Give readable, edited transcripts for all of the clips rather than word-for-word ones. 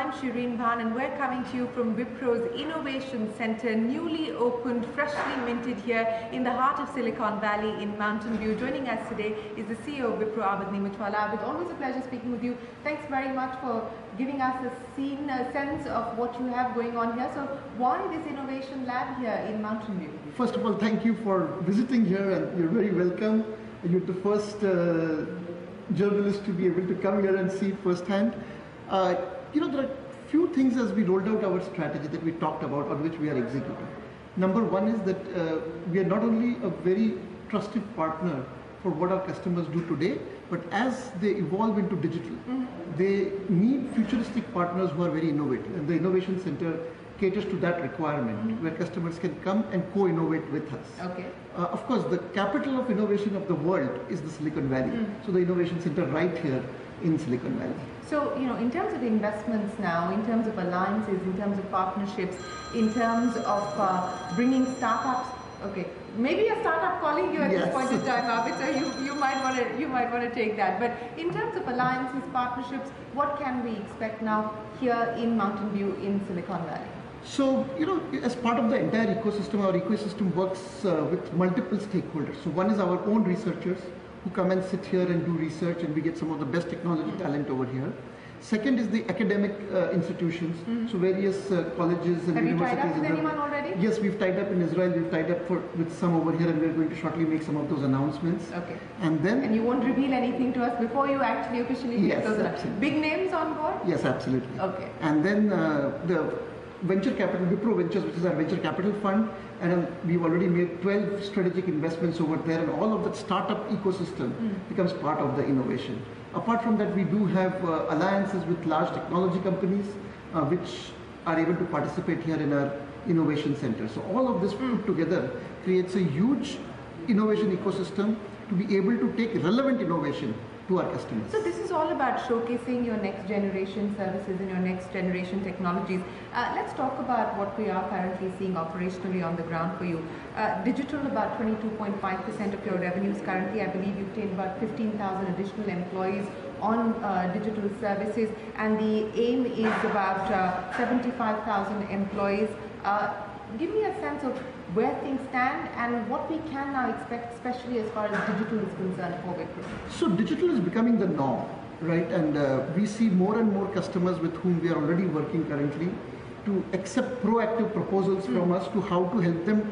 I'm Shereen Bhan and we're coming to you from Wipro's Innovation Center, newly opened, freshly minted here in the heart of Silicon Valley in Mountain View. Joining us today is the CEO of Wipro, Abidali Z Neemuchwala. It's always a pleasure speaking with you. Thanks very much for giving us a sense of what you have going on here. So why this innovation lab here in Mountain View? First of all, thank you for visiting here, and you're very welcome. You're the first journalist to be able to come here and see it firsthand. There are few things as we rolled out our strategy that we talked about on which we are executing. Number one is that we are not only a very trusted partner for what our customers do today, but as they evolve into digital, they need futuristic partners who are very innovative. And the Innovation Center caters to that requirement, where customers can come and co-innovate with us. Okay. Of course, the capital of innovation of the world is the Silicon Valley. So the Innovation Center right here in Silicon Valley. So, in terms of investments now, in terms of alliances, in terms of partnerships, in terms of bringing startups, okay, maybe a startup calling you at this point in time, so you might want to take that. But in terms of alliances, partnerships, what can we expect now here in Mountain View in Silicon Valley? So, as part of the entire ecosystem, our ecosystem works with multiple stakeholders. So one is our own researchers who come and sit here and do research, and we get some of the best technology talent over here. Second is the academic institutions, so various colleges and universities. Have you tied up with anyone already? Yes, we've tied up in Israel, we've tied up with some over here, and we're going to shortly make some of those announcements. Okay. And you won't reveal anything to us before you actually officially get those absolutely. Big names on board? Yes, absolutely. Okay. And then the venture capital, Wipro Ventures, which is our venture capital fund, and we've already made 12 strategic investments over there, and all of that startup ecosystem becomes part of the innovation. Apart from that, we do have alliances with large technology companies which are able to participate here in our innovation center. So all of this put together creates a huge innovation ecosystem to be able to take relevant innovation to our customers. So this is all about showcasing your next generation services and your next generation technologies. Let's talk about what we are currently seeing operationally on the ground for you. Digital, about 22.5% of your revenues currently. I believe you've taken about 15,000 additional employees on digital services, and the aim is about 75,000 employees. Give me a sense of where things stand and what we can now expect, especially as far as digital is concerned for Wipro. So digital is becoming the norm, right? And we see more and more customers with whom we are already working currently to accept proactive proposals from us to how to help them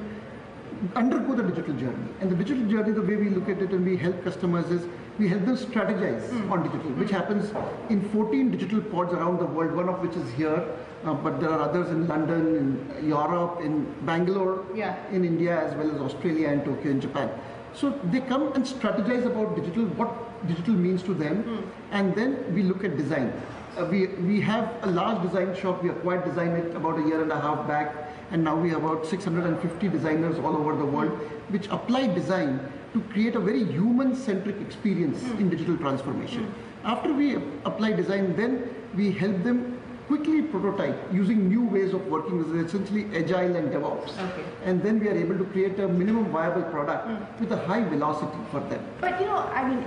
undergo the digital journey. And the digital journey, the way we look at it and we help customers is we help them strategize on digital, which happens in 14 digital pods around the world, one of which is here, but there are others in London, in Europe, in Bangalore, in India, as well as Australia and Tokyo in Japan. So they come and strategize about digital, what digital means to them, and then we look at design. We have a large design shop. We acquired Design.it about a year and a half back, and now we have about 650 designers all over the world which apply design to create a very human-centric experience in digital transformation. After we apply design, then we help them quickly prototype using new ways of working, which is essentially agile and DevOps. Okay. And then we are able to create a minimum viable product with a high velocity for them. But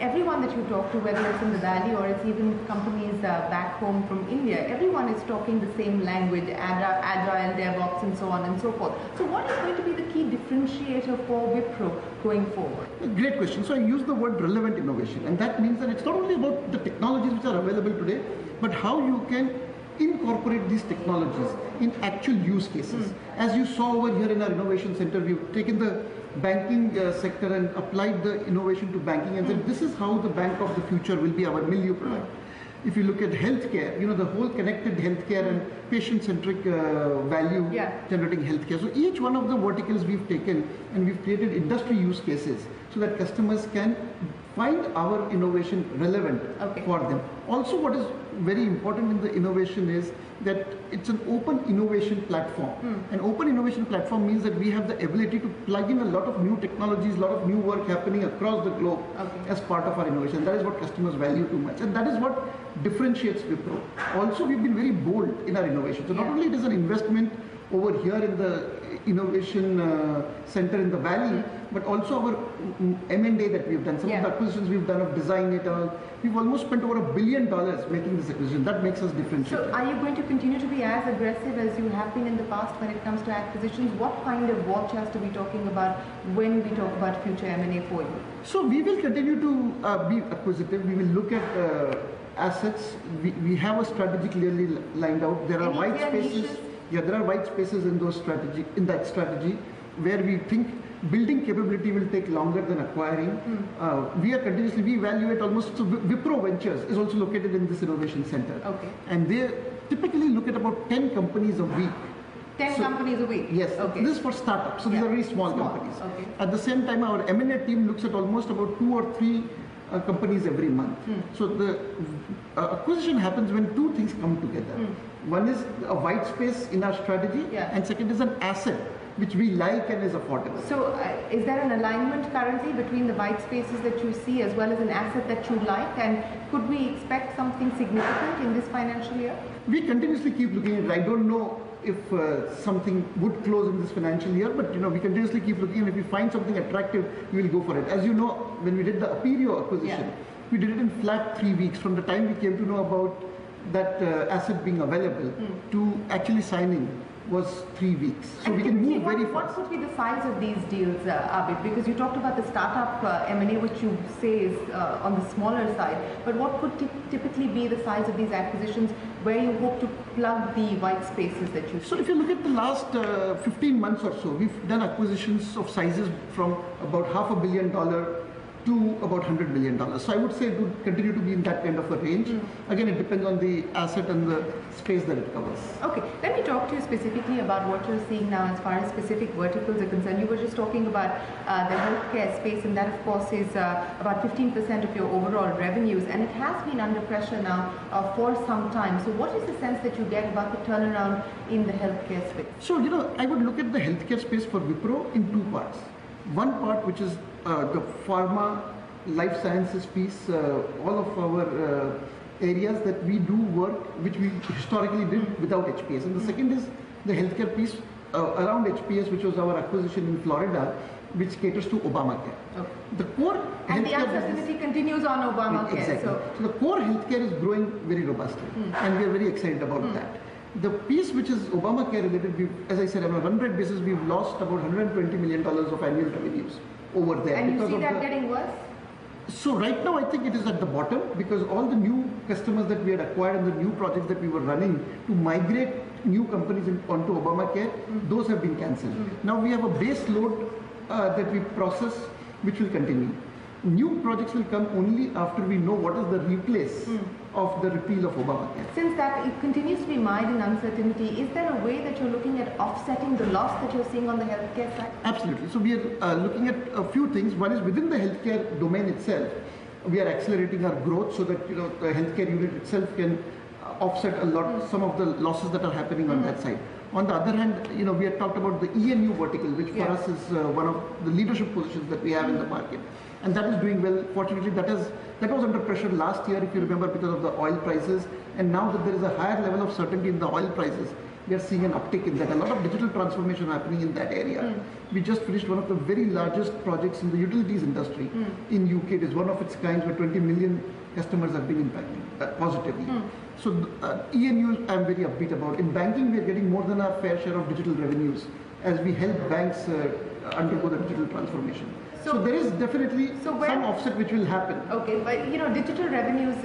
everyone that you talk to, whether it's in the Valley or it's even companies back home from India, everyone is talking the same language, agile, DevOps, and so on and so forth. So what is going to be the key differentiator for Wipro going forward? Great question. So I use the word relevant innovation, and that means that it's not only about the technologies which are available today, but how you can incorporate these technologies in actual use cases. As you saw over here in our innovation center, we've taken the banking sector and applied the innovation to banking and said this is how the bank of the future will be our milieu product. If you look at healthcare, the whole connected healthcare and patient-centric value generating healthcare. So each one of the verticals we've taken and we've created industry use cases so that customers can find our innovation relevant for them. Also, what is very important in the innovation is that it's an open innovation platform. An open innovation platform means that we have the ability to plug in a lot of new technologies, a lot of new work happening across the globe as part of our innovation. That is what customers value too much. And that is what differentiates Wipro. Also, we've been very bold in our innovation. So not only it is an investment over here in the innovation center in the valley, but also our M&A that we've done. Some of the acquisitions we've done of Design It, we've almost spent over $1 billion making this acquisition. That makes us differentiate. So are you going to continue to be as aggressive as you have been in the past when it comes to acquisitions? What kind of war chest are we talking about when we talk about future M&A for you? So we will continue to be acquisitive. We will look at assets. We have a strategy clearly lined out. There are white spaces. Niches? Yeah, there are white spaces in that strategy where we think building capability will take longer than acquiring. We evaluate almost, so Wipro Ventures is also located in this innovation center. Okay. And they typically look at about 10 companies a week. 10 companies a week? Yes. Okay. This is for startups. So these are very small companies. Okay. At the same time, our M&A team looks at almost about 2 or 3 companies every month. So the acquisition happens when two things come together. One is a white space in our strategy, and second is an asset which we like and is affordable. So is there an alignment currently between the white spaces that you see as well as an asset that you like, and could we expect something significant in this financial year? We continuously keep looking at it. I don't know if something would close in this financial year, but we continuously keep looking, and if we find something attractive, we will go for it. As you know, when we did the Aperio acquisition, we did it in flat 3 weeks. From the time we came to know about that asset being available to actually signing was 3 weeks. So we can move very fast. What could be the size of these deals, Abid? Because you talked about the startup M&A, which you say is on the smaller side, but what could typically be the size of these acquisitions where you hope to plug the white spaces that you see? So if you look at the last 15 months or so, we've done acquisitions of sizes from about $500 million to about $100 million. So I would say it would continue to be in that kind of a range. Again, it depends on the asset and the space that it covers. Okay, let me talk to you specifically about what you're seeing now as far as specific verticals are concerned. You were just talking about the healthcare space, and that of course is about 15% of your overall revenues, and it has been under pressure now for some time. So what is the sense that you get about the turnaround in the healthcare space? So, I would look at the healthcare space for Wipro in 2 parts. One part which is the pharma, life sciences piece, all of our areas that we do work, which we historically did without HPS. And the second is the healthcare piece around HPS, which was our acquisition in Florida, which caters to Obamacare. Okay. The core and the uncertainty continues on Obamacare. Exactly. So the core healthcare is growing very robustly, and we are very excited about that. The piece which is Obamacare related, as I said, on a run rate basis, we've lost about $120 million of annual revenues over there. And you see that getting worse? So right now I think it is at the bottom, because all the new customers that we had acquired and the new projects that we were running to migrate new companies onto Obamacare, those have been cancelled. Now we have a base load that we process, which will continue. New projects will come only after we know what is the replace of the repeal of Obamacare. Since that it continues to be mired in uncertainty, is there a way that you're looking at offsetting the loss that you're seeing on the healthcare side? Absolutely. So we are looking at a few things. One is within the healthcare domain itself, we are accelerating our growth so that the healthcare unit itself can offset some of the losses that are happening on that side. On the other hand, we had talked about the ENU vertical, which for us is one of the leadership positions that we have in the market. And that is doing well. Fortunately, that was under pressure last year, if you remember, because of the oil prices. And now that there is a higher level of certainty in the oil prices, we are seeing an uptick in that. A lot of digital transformation happening in that area. We just finished one of the very largest projects in the utilities industry in UK. It is one of its kind, where 20 million customers have been impacted positively. So ENU I'm very upbeat about. In banking, we are getting more than our fair share of digital revenues as we help banks undergo the digital transformation. So there is definitely some offset which will happen. Okay, but digital revenues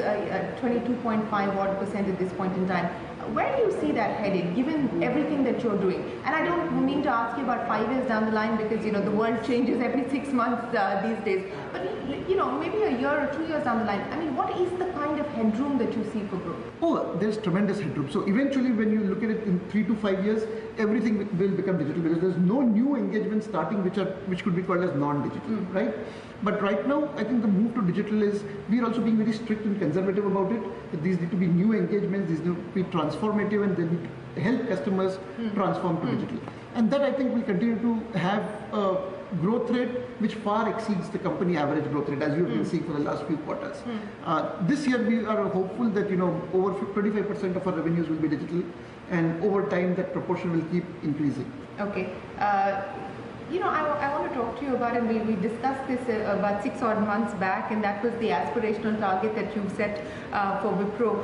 22.5% at this point in time. Where do you see that headed, given everything that you're doing? And I don't mean to ask you about 5 years down the line, because the world changes every 6 months these days. But maybe a year or 2 years down the line, I mean, what is the kind of headroom that you see for growth? Oh, there's tremendous headroom. So eventually, when you look at it in 3 to 5 years, everything will become digital, because there's no new engagement starting which could be called as non-digital, right? But right now, I think the move to digital is, we are also being very strict and conservative about it. These need to be new engagements, these need to be transformed transformative and they need to help customers transform to digital. And that I think will continue to have a growth rate which far exceeds the company average growth rate, as you have been seeing for the last few quarters. This year we are hopeful that over 25% of our revenues will be digital, and over time that proportion will keep increasing. Okay. I want to talk to you about, and we discussed this about 6 odd months back, and that was the aspirational target that you set for Wipro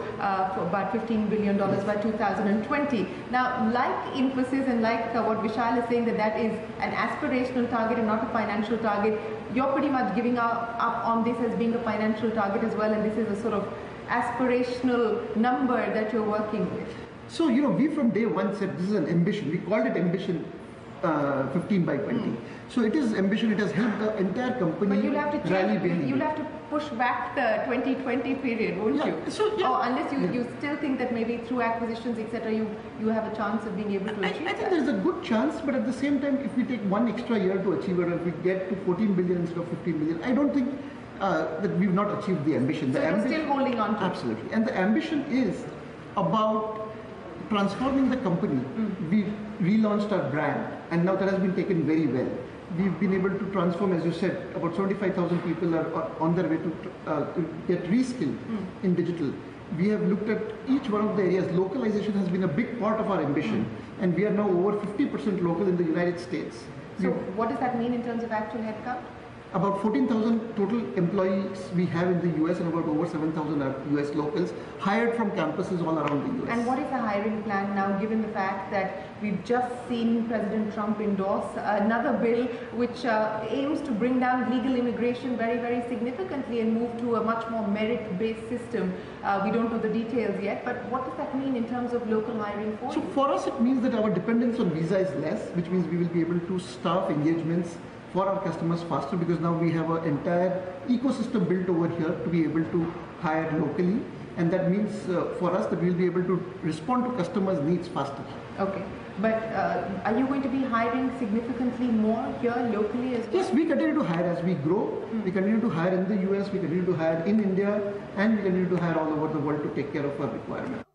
for about $15 billion by 2020. Now, like Infosys and like what Vishal is saying, that is an aspirational target and not a financial target, you're pretty much giving up on this as being a financial target as well, and this is a sort of aspirational number that you're working with. So, we from day one said this is an ambition. We called it ambition 15 by 20. So it is ambition. It has helped the entire company. But you'll have to change. You'll have to push back the 2020 period, won't you? So, or unless you still think that maybe through acquisitions, etc., you have a chance of being able to achieve I think there's a good chance, but at the same time, if we take one extra year to achieve it, or if we get to 14 billion instead of 15 billion, I don't think that we've not achieved the ambition. So you're still holding on to it. Absolutely. And the ambition is about transforming the company. We relaunched our brand, and now that has been taken very well. We've been able to transform, as you said, about 75,000 people are on their way to get reskilled in digital. We have looked at each one of the areas. Localization has been a big part of our ambition, and we are now over 50% local in the United States. So what does that mean in terms of actual headcount? About 14,000 total employees we have in the US, and about over 7,000 are US locals hired from campuses all around the US. And what is the hiring plan now, given the fact that we've just seen President Trump endorse another bill which aims to bring down legal immigration very, very significantly and move to a much more merit-based system? We don't know the details yet, but what does that mean in terms of local hiring for you? So for us, it means that our dependence on visa is less, which means we will be able to staff engagements for our customers faster, because now we have an entire ecosystem built over here to be able to hire locally, and that means for us that we will be able to respond to customers' needs faster. Okay, but are you going to be hiring significantly more here locally as well? Yes, we continue to hire as we grow. We continue to hire in the US, we continue to hire in India, and we continue to hire all over the world to take care of our requirements.